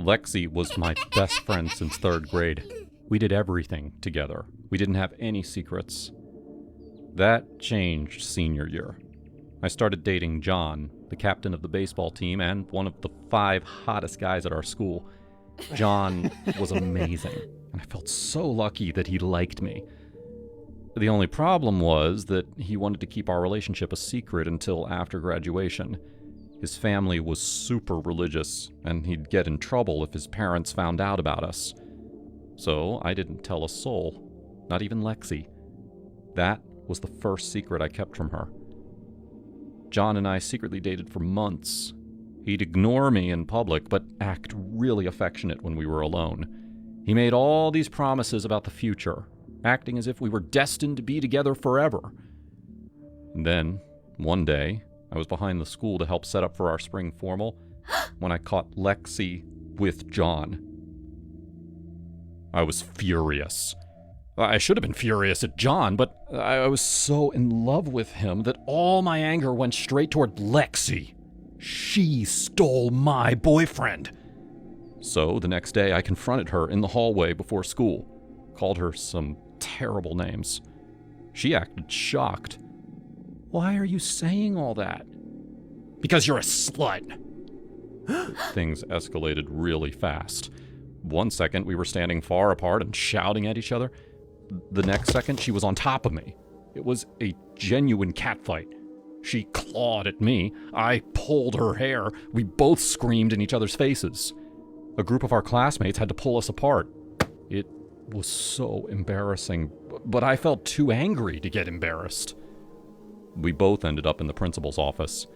Lexi was my best friend since 3rd grade. We did everything together. We didn't have any secrets. That changed senior year. I started dating John, the captain of the baseball team and one of the 5 hottest guys at our school. John was amazing, and I felt so lucky that he liked me. The only problem was that he wanted to keep our relationship a secret until after graduation. His family was super religious, and he'd get in trouble if his parents found out about us. So I didn't tell a soul, not even Lexi. That was the first secret I kept from her. John and I secretly dated for months. He'd ignore me in public, but act really affectionate when we were alone. He made all these promises about the future, acting as if we were destined to be together forever. And then, one day, I was behind the school to help set up for our spring formal when I caught Lexi with John. I was furious. I should have been furious at John, but I was so in love with him that all my anger went straight toward Lexi. She stole my boyfriend. So the next day I confronted her in the hallway before school, called her some terrible names. She acted shocked. Why are you saying all that? Because you're a slut. Things escalated really fast. One second we were standing far apart and shouting at each other. The next second she was on top of me. It was a genuine catfight. She clawed at me. I pulled her hair. We both screamed in each other's faces. A group of our classmates had to pull us apart. It was so embarrassing, but I felt too angry to get embarrassed. We both ended up in the principal's office.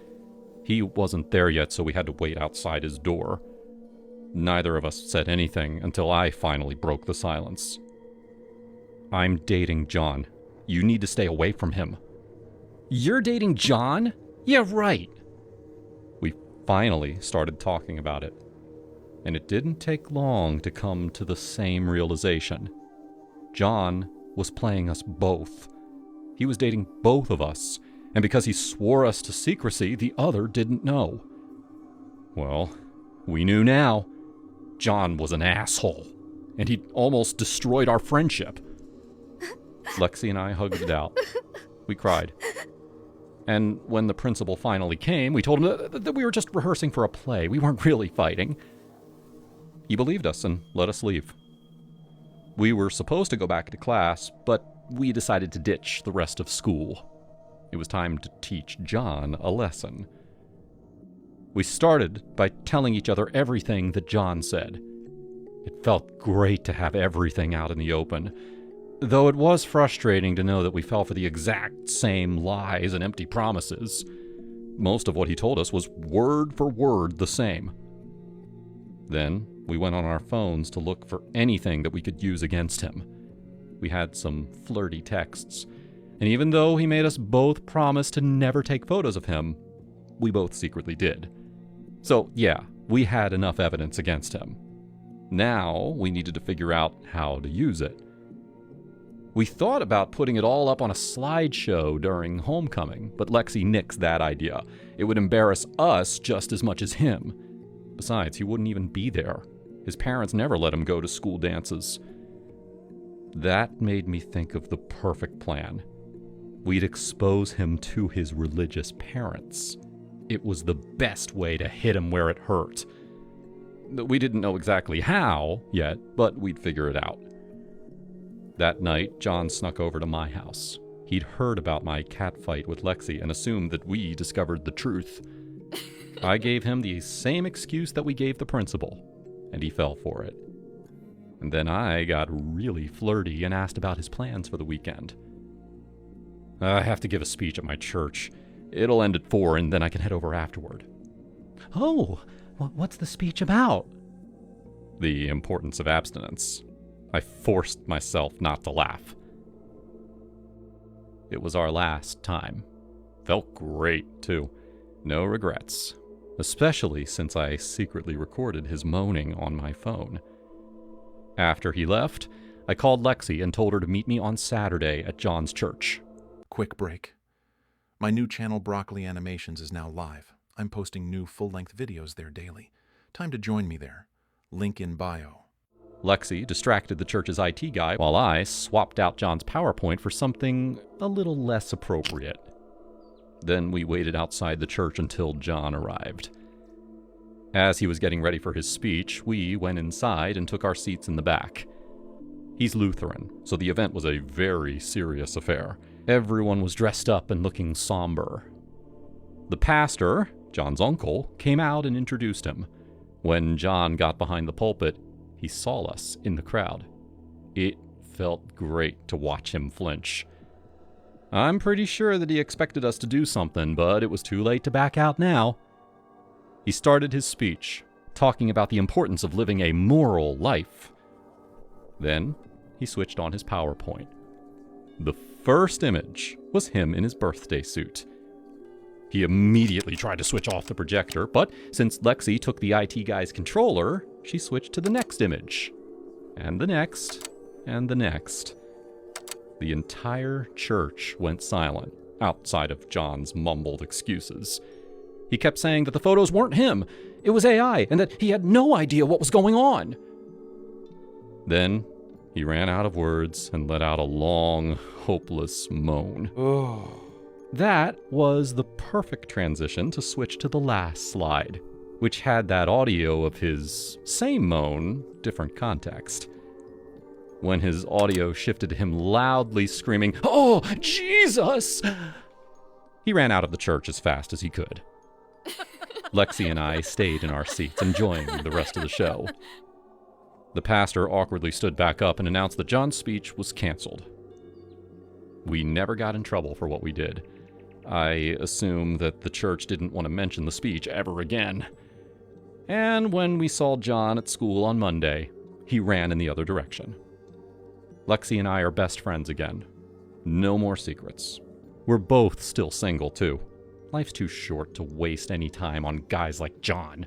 He wasn't there yet, so we had to wait outside his door. Neither of us said anything until I finally broke the silence. I'm dating John. You need to stay away from him. You're dating John? Yeah, right. We finally started talking about it. And it didn't take long to come to the same realization. John was playing us both. He was dating both of us, and because he swore us to secrecy, the other didn't know. Well, we knew now. John was an asshole, and he'd almost destroyed our friendship. Lexi and I hugged it out. We cried. And when the principal finally came, we told him that we were just rehearsing for a play. We weren't really fighting. He believed us and let us leave. We were supposed to go back to class, but we decided to ditch the rest of school. It was time to teach John a lesson. We started by telling each other everything that John said. It felt great to have everything out in the open, though it was frustrating to know that we fell for the exact same lies and empty promises. Most of what he told us was word for word the same. Then we went on our phones to look for anything that we could use against him. We had some flirty texts, and even though he made us both promise to never take photos of him, we both secretly did. So yeah, we had enough evidence against him. Now we needed to figure out how to use it. We thought about putting it all up on a slideshow during homecoming, but Lexi nixed that idea. It would embarrass us just as much as him. Besides, he wouldn't even be there. His parents never let him go to school dances. That made me think of the perfect plan. We'd expose him to his religious parents. It was the best way to hit him where it hurt. We didn't know exactly how yet, but we'd figure it out. That night, John snuck over to my house. He'd heard about my catfight with Lexi and assumed that we discovered the truth. I gave him the same excuse that we gave the principal, and he fell for it. And then I got really flirty and asked about his plans for the weekend. I have to give a speech at my church. It'll end at 4, and then I can head over afterward. Oh, what's the speech about? The importance of abstinence. I forced myself not to laugh. It was our last time. Felt great, too. No regrets. Especially since I secretly recorded his moaning on my phone. After he left, I called Lexi and told her to meet me on Saturday at John's church. Quick break. My new channel, Broccoli Animations, is now live. I'm posting new full-length videos there daily. Time to join me there. Link in bio. Lexi distracted the church's IT guy while I swapped out John's PowerPoint for something a little less appropriate. Then we waited outside the church until John arrived. As he was getting ready for his speech, we went inside and took our seats in the back. He's Lutheran, so the event was a very serious affair. Everyone was dressed up and looking somber. The pastor, John's uncle, came out and introduced him. When John got behind the pulpit, he saw us in the crowd. It felt great to watch him flinch. I'm pretty sure that he expected us to do something, but it was too late to back out now. He started his speech, talking about the importance of living a moral life. Then he switched on his PowerPoint. The first image was him in his birthday suit. He immediately tried to switch off the projector, but since Lexi took the IT guy's controller, she switched to the next image. And the next, and the next. The entire church went silent, outside of John's mumbled excuses. He kept saying that the photos weren't him, it was AI, and that he had no idea what was going on. Then he ran out of words and let out a long, hopeless moan. That was the perfect transition to switch to the last slide, which had that audio of his same moan, different context. When his audio shifted to him loudly screaming, "Oh, Jesus!" he ran out of the church as fast as he could. Lexi and I stayed in our seats, enjoying the rest of the show. The pastor awkwardly stood back up and announced that John's speech was canceled. We never got in trouble for what we did. I assume that the church didn't want to mention the speech ever again. And when we saw John at school on Monday, he ran in the other direction. Lexi and I are best friends again. No more secrets. We're both still single, too. Life's too short to waste any time on guys like John.